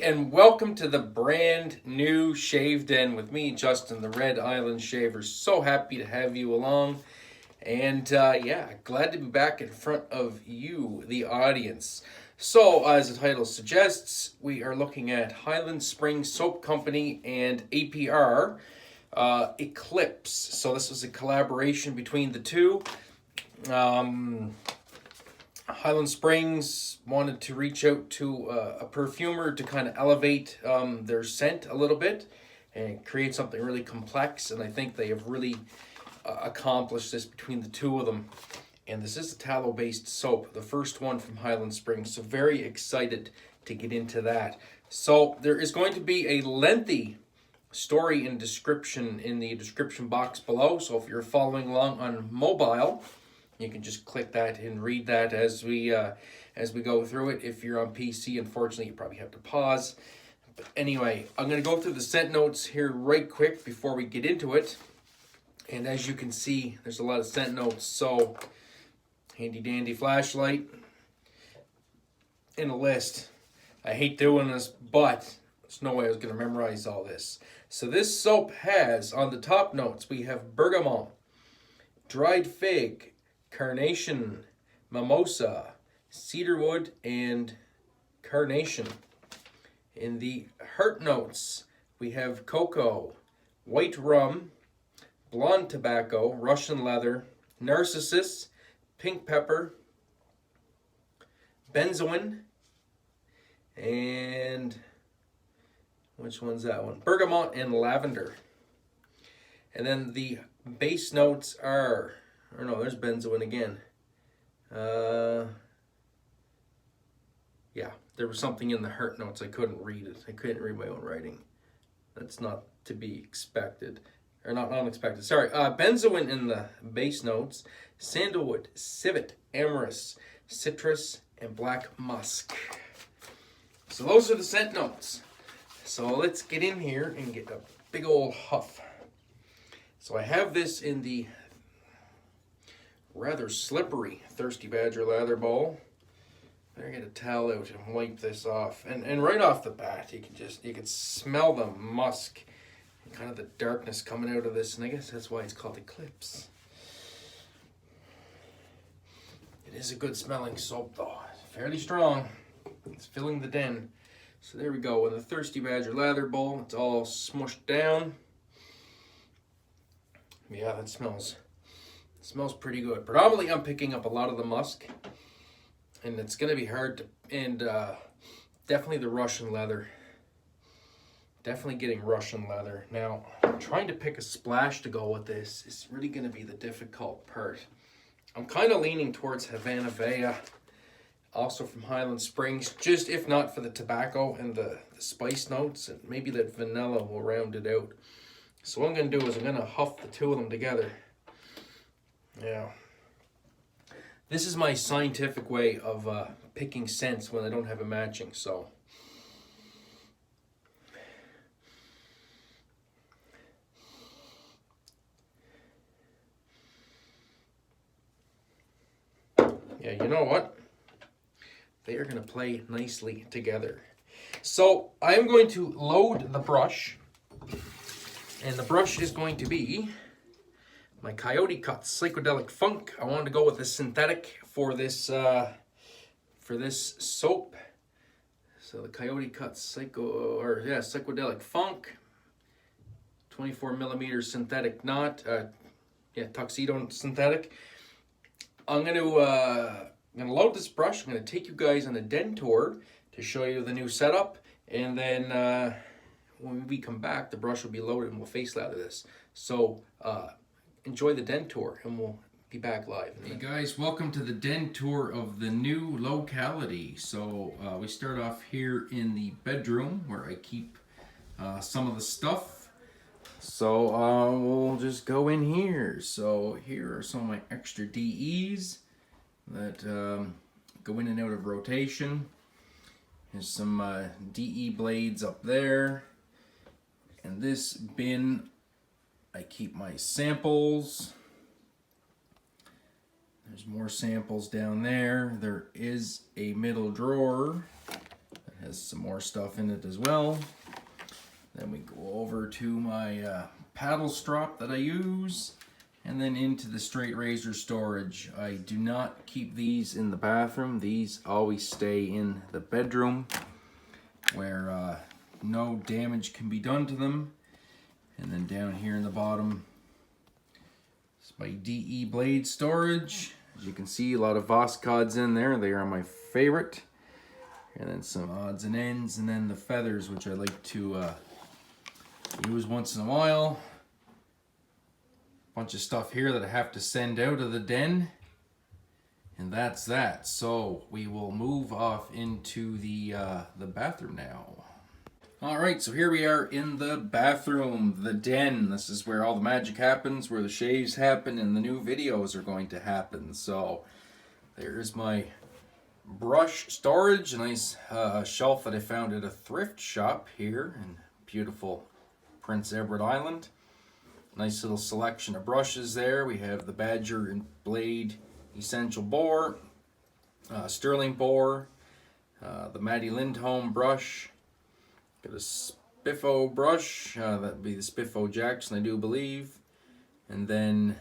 everybody, and welcome to the brand new Shave Den with me, Justin, the Red Island Shaver. So happy to have you along, and yeah, glad to be back in front of you, the audience. So, as the title suggests, we are looking at Highland Springs Soap Company and APR Eclipse. So this was a collaboration between the two. Highland Springs wanted to reach out to a perfumer to kind of elevate their scent a little bit and create something really complex, and I think they have really accomplished this between the two of them. And this is a tallow based soap, the first one from Highland Springs, so very excited to get into that. So there is going to be a lengthy story and description in the description box below, so if you're following along on mobile, you can just click that and read that as we go through it. If you're on PC, unfortunately, you probably have to pause. But anyway, I'm going to go through the scent notes here right quick before we get into it. And as you can see, there's a lot of scent notes. So, handy dandy flashlight and a list. I hate doing this, but there's no way I was going to memorize all this. So this soap has, on the top notes, we have bergamot, dried fig, Carnation, mimosa, cedarwood, and carnation. In the heart notes, we have cocoa, white rum, blonde tobacco, Russian leather, narcissus, pink pepper, benzoin, and which one's that one? Bergamot and lavender. And then the base notes are, or no, there's benzoin again. Yeah, there was something in the heart notes. I couldn't read it. I couldn't read my own writing. That's not to be expected. Or not unexpected. Sorry. Benzoin in the base notes. Sandalwood, civet, amorous, citrus, and black musk. So those are the scent notes. So let's get in here and get a big old huff. So I have this in the rather slippery Thirsty Badger lather bowl. Better get a towel out and wipe this off. And right off the bat, you can smell the musk and kind of the darkness coming out of this, and I guess that's why it's called Eclipse. It is a good smelling soap though. Fairly strong. It's filling the den. So there we go, with a Thirsty Badger lather bowl. It's all smushed down. Yeah, that smells pretty good. Predominantly, I'm picking up a lot of the musk, and it's going to be hard to, and definitely the Russian leather. Definitely getting Russian leather. Now, trying to pick a splash to go with this is really going to be the difficult part. I'm kind of leaning towards Havana Vea, also from Highland Springs, just if not for the tobacco and the spice notes, and maybe that vanilla will round it out. So what I'm going to do is I'm going to huff the two of them together. Yeah. This is my scientific way of picking scents when I don't have a matching, so. Yeah, you know what? They are going to play nicely together. So I'm going to load the brush, and the brush is going to be my Coyote Cuts Psychedelic Funk. I wanted to go with the synthetic for this soap. So the Coyote Cuts Psychedelic Funk, 24 millimeter synthetic knot. Tuxedo synthetic. I'm gonna load this brush. I'm gonna take you guys on a den tour to show you the new setup, and then when we come back, the brush will be loaded and we'll face lather this. So enjoy the den tour, and we'll be back live. Hey guys, welcome to the den tour of the new locality. So we start off here in the bedroom where I keep some of the stuff. So we'll just go in here. So here are some of my extra DEs that go in and out of rotation. There's some DE blades up there. And this bin, I keep my samples. There's more samples down there. There is a middle drawer that Has some more stuff in it as well. Then we go over to my paddle strop that I use, and then into the straight razor storage. I do not keep these in the bathroom. These always stay in the bedroom where no damage can be done to them. And then down here in the bottom is my DE blade storage. As you can see, a lot of Voscods in there. They are my favorite. And then some odds and ends, and then the feathers, which I like to use once in a while. Bunch of stuff here that I have to send out of the den. And that's that. So we will move off into the bathroom now. All right, so here we are in the bathroom, the den. This is where all the magic happens, where the shaves happen, and the new videos are going to happen. So there's my brush storage, a nice shelf that I found at a thrift shop here in beautiful Prince Edward Island. Nice little selection of brushes there. We have the Badger and Blade Essential Bore, Sterling Bore, the Maddie Lindholm brush, got a Spiffo brush, that'd be the Spiffo Jackson, I do believe, and then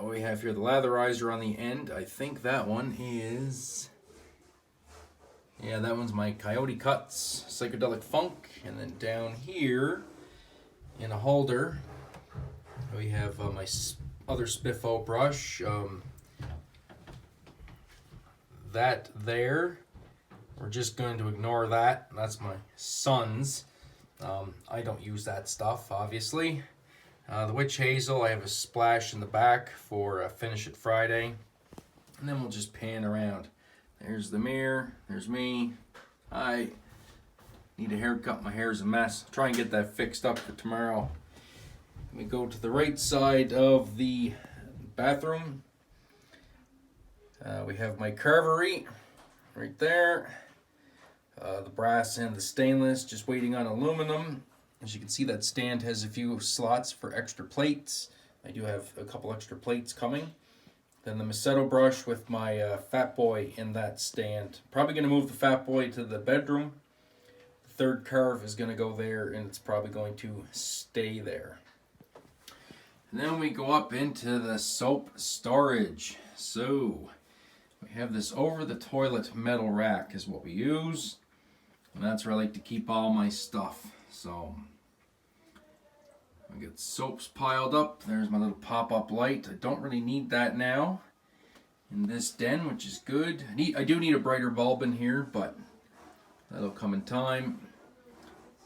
we have here the latherizer on the end. I think that one is, yeah, that one's my Coyote Cuts Psychedelic Funk. And then down here in a holder, we have my other Spiffo brush. That there, we're just going to ignore that. That's my son's. I don't use that stuff, obviously. The Witch Hazel, I have a splash in the back for Finish It Friday. And then we'll just pan around. There's the mirror, there's me. I need a haircut, my hair's a mess. Try and get that fixed up for tomorrow. Let me go to the right side of the bathroom. We have my carvery right there. The brass and the stainless, just waiting on aluminum. As you can see, that stand has a few slots for extra plates. I do have a couple extra plates coming. Then the Macedo brush with my Fat Boy in that stand. Probably going to move the Fat Boy to the bedroom. The third carve is going to go there, and it's probably going to stay there. And then we go up into the soap storage. So we have this over the toilet metal rack is what we use. And that's where I like to keep all my stuff. So I get soaps piled up. There's my little pop-up light. I don't really need that now in this den, which is good. I do need a brighter bulb in here, but that'll come in time.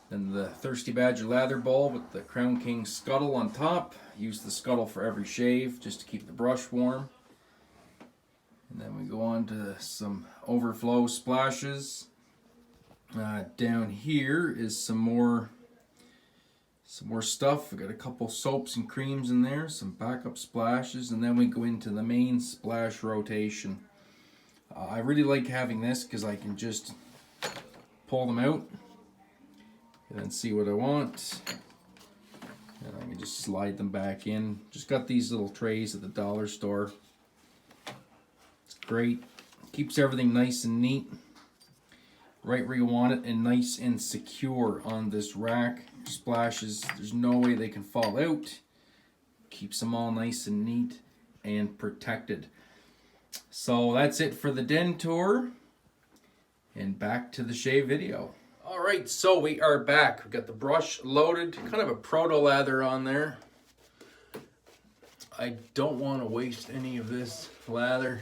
Then the Thirsty Badger lather bulb with the Crown King scuttle on top. Use the scuttle for every shave just to keep the brush warm. And then we go on to some overflow splashes. Down here is some more stuff. We got a couple soaps and creams in there, some backup splashes, and then we go into the main splash rotation. I really like having this because I can just pull them out and then see what I want. And I can just slide them back in. Just got these little trays at the dollar store. It's great. Keeps everything nice and neat. Right where you want it, and nice and secure on this rack. Splashes, there's no way they can fall out. Keeps them all nice and neat and protected. So that's it for the den tour. And back to the shave video. Alright, so we are back. We've got the brush loaded, kind of a proto lather on there. I don't want to waste any of this lather.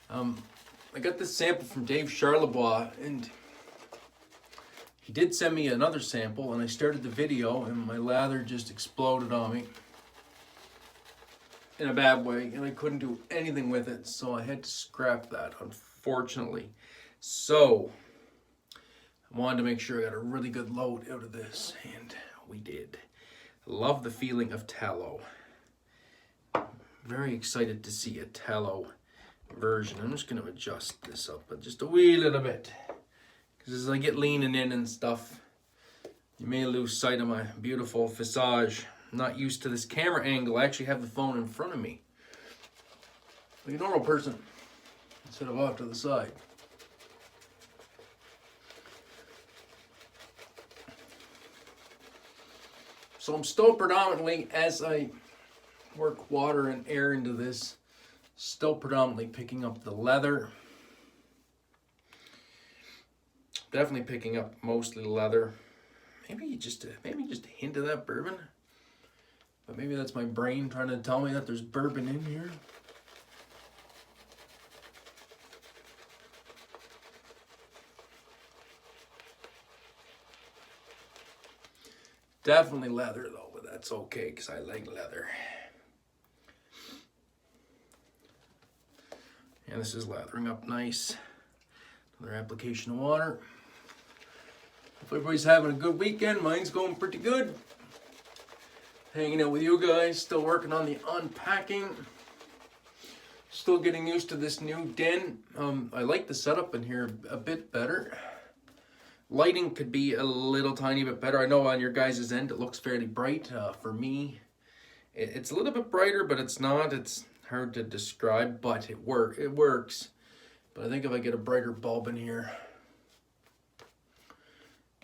I got this sample from Dave Charlebois, and he did send me another sample, and I started the video and my lather just exploded on me in a bad way, and I couldn't do anything with it, so I had to scrap that, unfortunately. So I wanted to make sure I got a really good load out of this, and we did. Love the feeling of tallow. Very excited to see a tallow version. I'm just going to adjust this up just a wee little bit, because as I get leaning in and stuff, you may lose sight of my beautiful visage. I'm not used to this camera angle. I actually have the phone in front of me, like a normal person, instead of off to the side. So I'm still predominantly, as I work water and air into this, still predominantly picking up the leather. Definitely picking up mostly leather. Maybe just a hint of that bourbon. But maybe that's my brain trying to tell me that there's bourbon in here. Definitely leather though, but that's okay because I like leather. And this is lathering up nice. Another application of water. Hope everybody's having a good weekend. Mine's going pretty good. Hanging out with you guys, still working on the unpacking. Still getting used to this new den. I like the setup in here a bit better. Lighting could be a little tiny bit better. I know on your guys' end it looks fairly bright. For me, it's a little bit brighter, but it's not. It's hard to describe, but it works. But I think if I get a brighter bulb in here,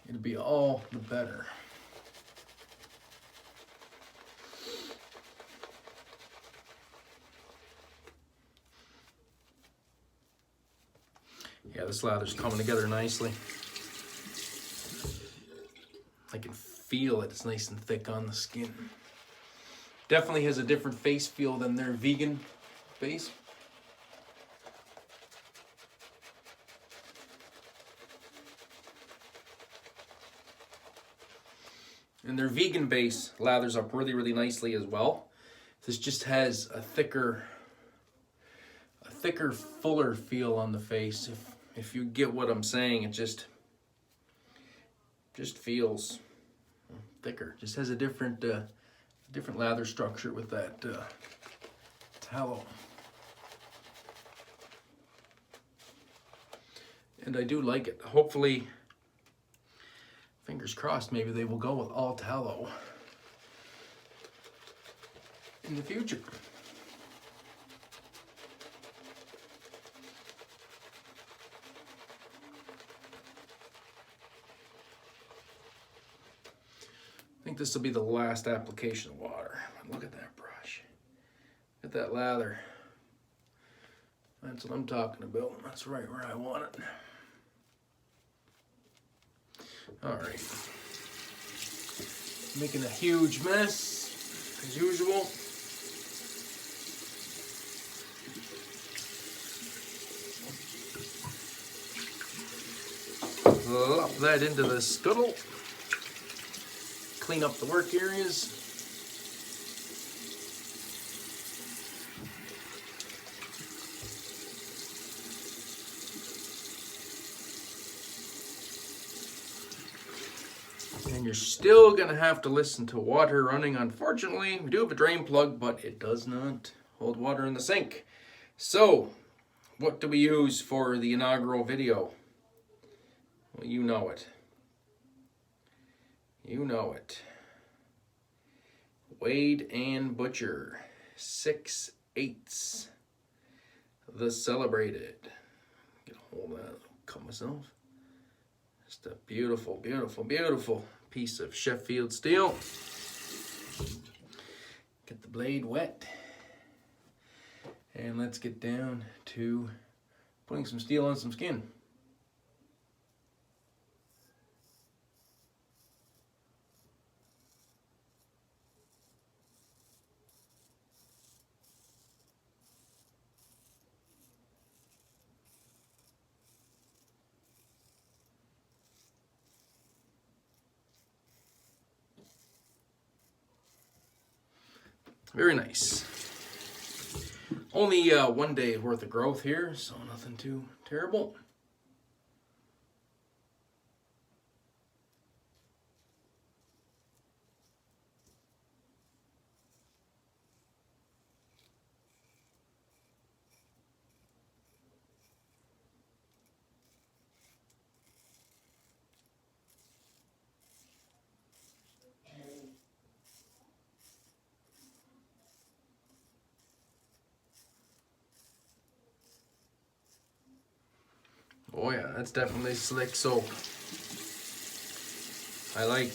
it'll be all the better. Yeah, this lather's coming together nicely. I can feel it. It's nice and thick on the skin. Definitely has a different face feel than their vegan base. And their vegan base lathers up really, really nicely as well. This just has a thicker, fuller feel on the face. If you get what I'm saying, it just feels thicker. Just has a different lather structure with that tallow. And I do like it. Hopefully, fingers crossed, maybe they will go with all tallow in the future. I think this will be the last application of water. Look at that brush. Look at that lather. That's what I'm talking about. That's right where I want it. All right. Making a huge mess, as usual. Plop that into the scuttle. Clean up the work areas. And you're still gonna have to listen to water running. Unfortunately, we do have a drain plug, but it does not hold water in the sink. So, what do we use for the inaugural video? Well, you know it. You know it. Wade and Butcher, 6/8. The Celebrated. Get a hold of that, cut myself. Just a beautiful, beautiful, beautiful piece of Sheffield steel. Get the blade wet. And let's get down to putting some steel on some skin. Very nice. Only 1 day worth of growth here, so nothing too terrible. Oh yeah, that's definitely slick soap. I like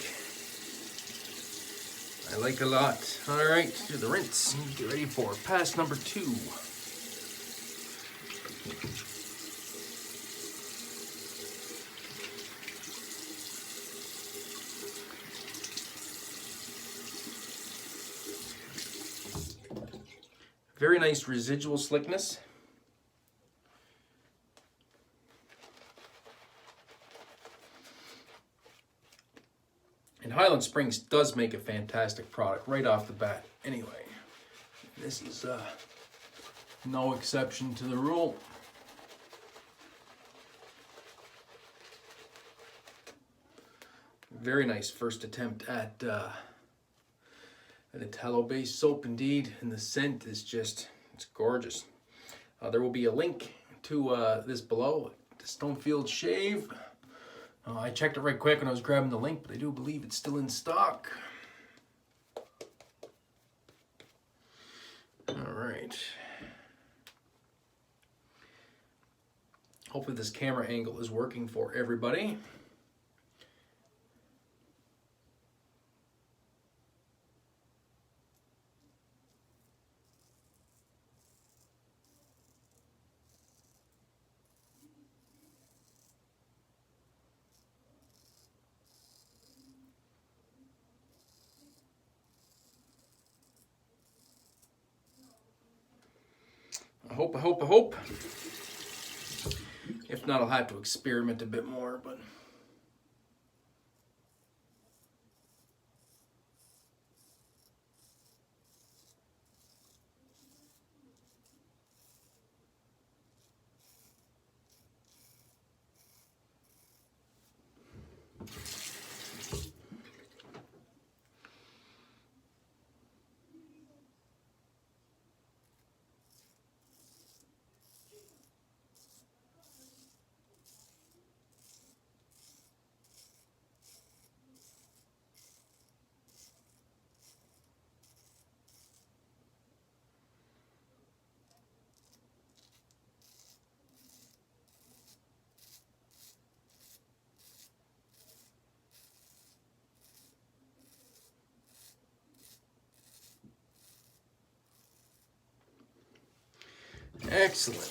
I like a lot. All right, do the rinse. Get ready for pass number 2. Very nice residual slickness. And Highland Springs does make a fantastic product right off the bat. Anyway, this is no exception to the rule. Very nice first attempt at a tallow-based soap indeed, and the scent is just, it's gorgeous. There will be a link to this below, the Stonefield Shave. I checked it right quick when I was grabbing the link, but I do believe it's still in stock. All right. Hopefully this camera angle is working for everybody. I hope. If not, I'll have to experiment a bit more, but excellent.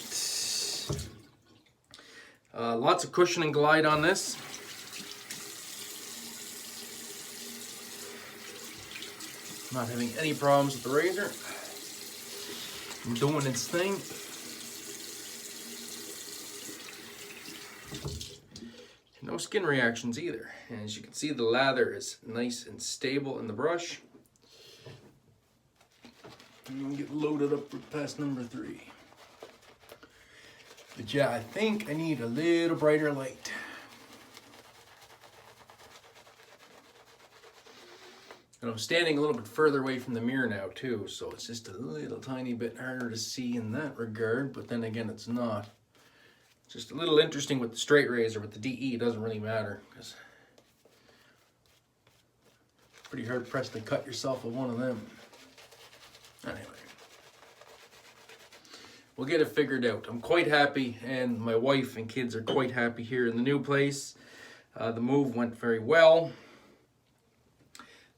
Lots of cushion and glide on this. Not having any problems with the razor. Doing its thing. No skin reactions either. And as you can see, the lather is nice and stable in the brush. And we'll get loaded up for pass number 3. But yeah, I think I need a little brighter light. And I'm standing a little bit further away from the mirror now too, so it's just a little tiny bit harder to see in that regard, but then again it's not. It's just a little interesting with the straight razor. With the DE, it doesn't really matter, because it's pretty hard pressed to cut yourself with one of them. Anyway. We'll get it figured out. I'm quite happy, and my wife and kids are quite happy here in the new place. The move went very well,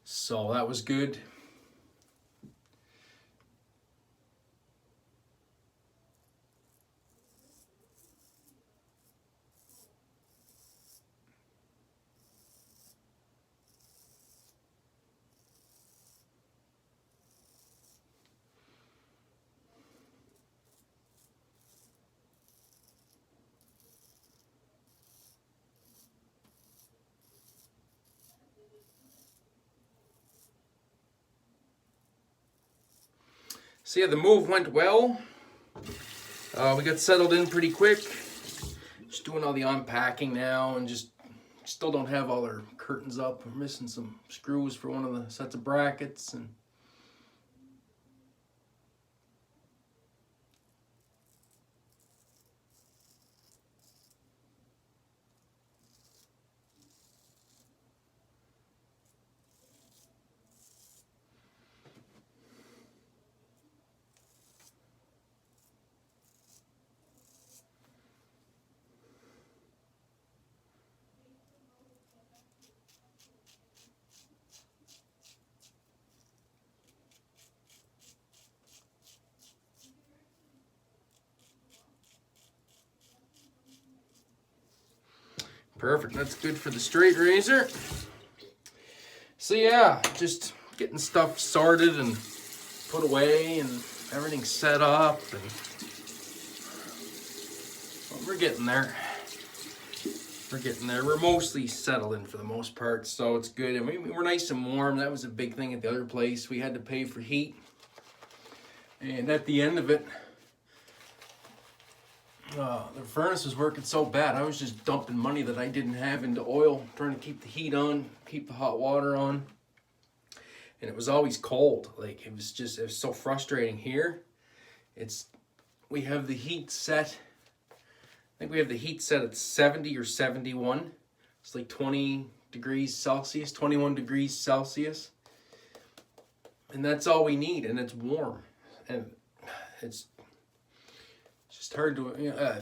so that was good. So yeah, the move went well. We got settled in pretty quick. Just doing all the unpacking now, and just still don't have all our curtains up. We're missing some screws for one of the sets of brackets, and Perfect. That's good for the straight razor. So yeah, just getting stuff sorted and put away and everything set up, and well, we're getting there. We're getting there. We're mostly settled in for the most part, so it's good. And we were nice and warm. That was a big thing at the other place. We had to pay for heat. And at the end of it, the furnace was working so bad. I was just dumping money that I didn't have into oil, trying to keep the heat on, keep the hot water on. And it was always cold. Like, it was so frustrating here. We have the heat set. I think we have the heat set at 70 or 71. It's like 20 degrees Celsius, 21 degrees Celsius. And that's all we need, and it's warm. And it's just hard to,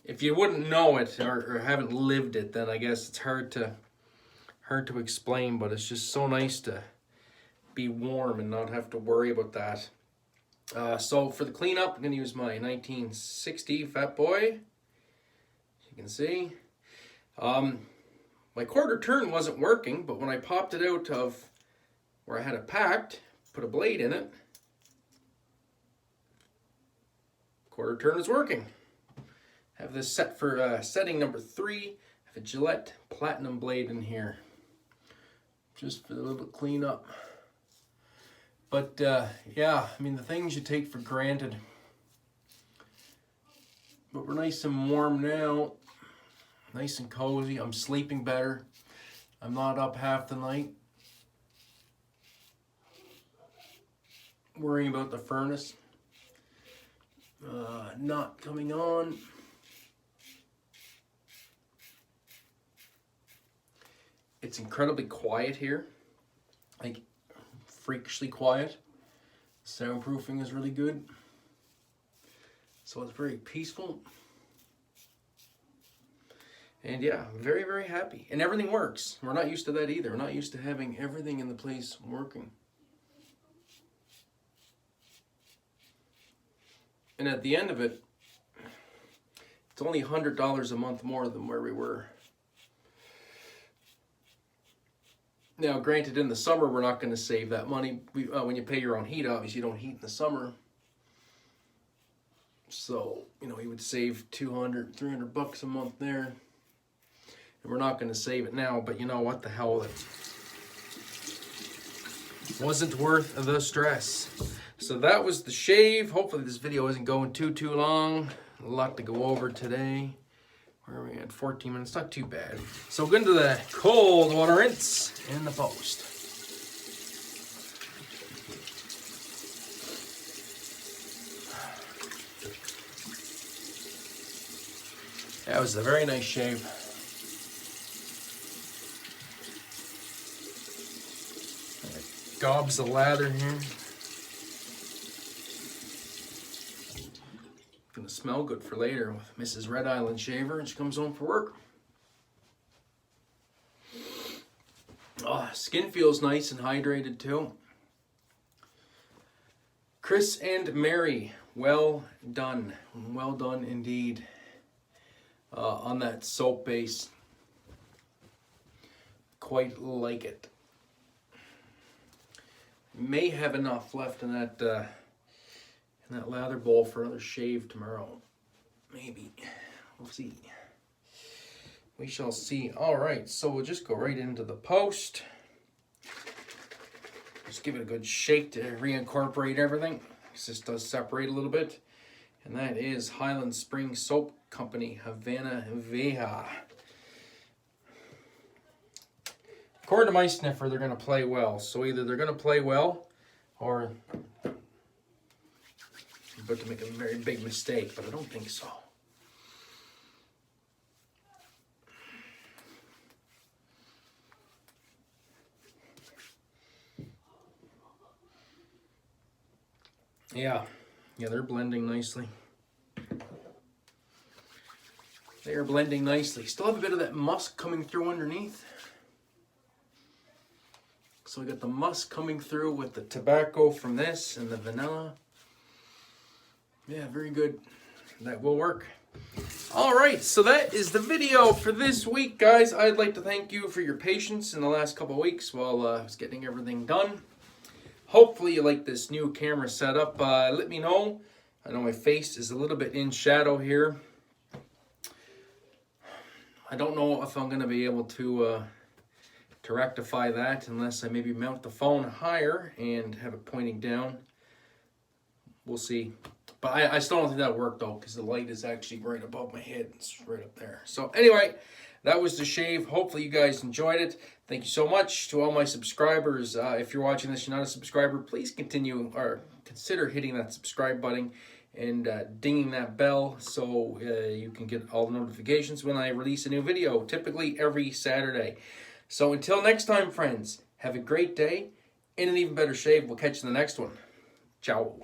if you wouldn't know it or haven't lived it, then I guess it's hard to explain, but it's just so nice to be warm and not have to worry about that. So for the cleanup, I'm going to use my 1960 Fat Boy, as you can see. My quarter turn wasn't working, but when I popped it out of where I had it packed, put a blade in it, quarter turn is working. Have this set for setting number 3. I have a Gillette Platinum blade in here, just for a little bit cleanup. But yeah, I mean, the things you take for granted. But we're nice and warm now, nice and cozy. I'm sleeping better. I'm not up half the night worrying about the furnace not coming on. It's incredibly quiet here, like freakishly quiet. Soundproofing is really good, so it's very peaceful. And yeah, I'm very, very happy. And everything works. We're not used to that either. We're not used to having everything in the place working. And at the end of it, it's only $100 a month more than where we were. Now, granted, in the summer, we're not going to save that money. When you pay your own heat, obviously, you don't heat in the summer. So, you know, you would save $200, $300 a month there. And we're not going to save it now, but you know what the hell, it wasn't worth the stress. So that was the shave. Hopefully this video isn't going too long. A lot to go over today. Where are we at? 14 minutes, not too bad. So we'll go into the cold water rinse in the post. That was a very nice shave. Gobs of lather here. Gonna smell good for later with Mrs. Red Island Shaver when she comes home for work. Oh, skin feels nice and hydrated too. Chris and Mary, well done. Well done indeed on that soap base. Quite like it. May have enough left in that lather bowl for another shave tomorrow. Maybe. We'll see. We shall see. All right, so we'll just go right into the post. Just give it a good shake to reincorporate everything, because this does separate a little bit. And that is Highland Springs Soap Company, Havana Vieja. According to my sniffer, they're going to play well. So either they're going to play well, or I'm about to make a very big mistake, but I don't think so. Yeah, they're blending nicely. They are blending nicely. Still have a bit of that musk coming through underneath. So we got the musk coming through with the tobacco from this and the vanilla. Yeah, very good. That will work. Alright, so that is the video for this week, guys. I'd like to thank you for your patience in the last couple of weeks while I was getting everything done. Hopefully you like this new camera setup. Let me know. I know my face is a little bit in shadow here. I don't know if I'm going to be able to rectify that unless I maybe mount the phone higher and have it pointing down. We'll see. But I still don't think that'll work though, because the light is actually right above my head. It's right up there. So anyway, that was the shave. Hopefully you guys enjoyed it. Thank you so much to all my subscribers. If you're watching this, you're not a subscriber, please continue or consider hitting that subscribe button and dinging that bell so you can get all the notifications when I release a new video, typically every Saturday. So until next time, friends, have a great day and an even better shave. We'll catch you in the next one. Ciao.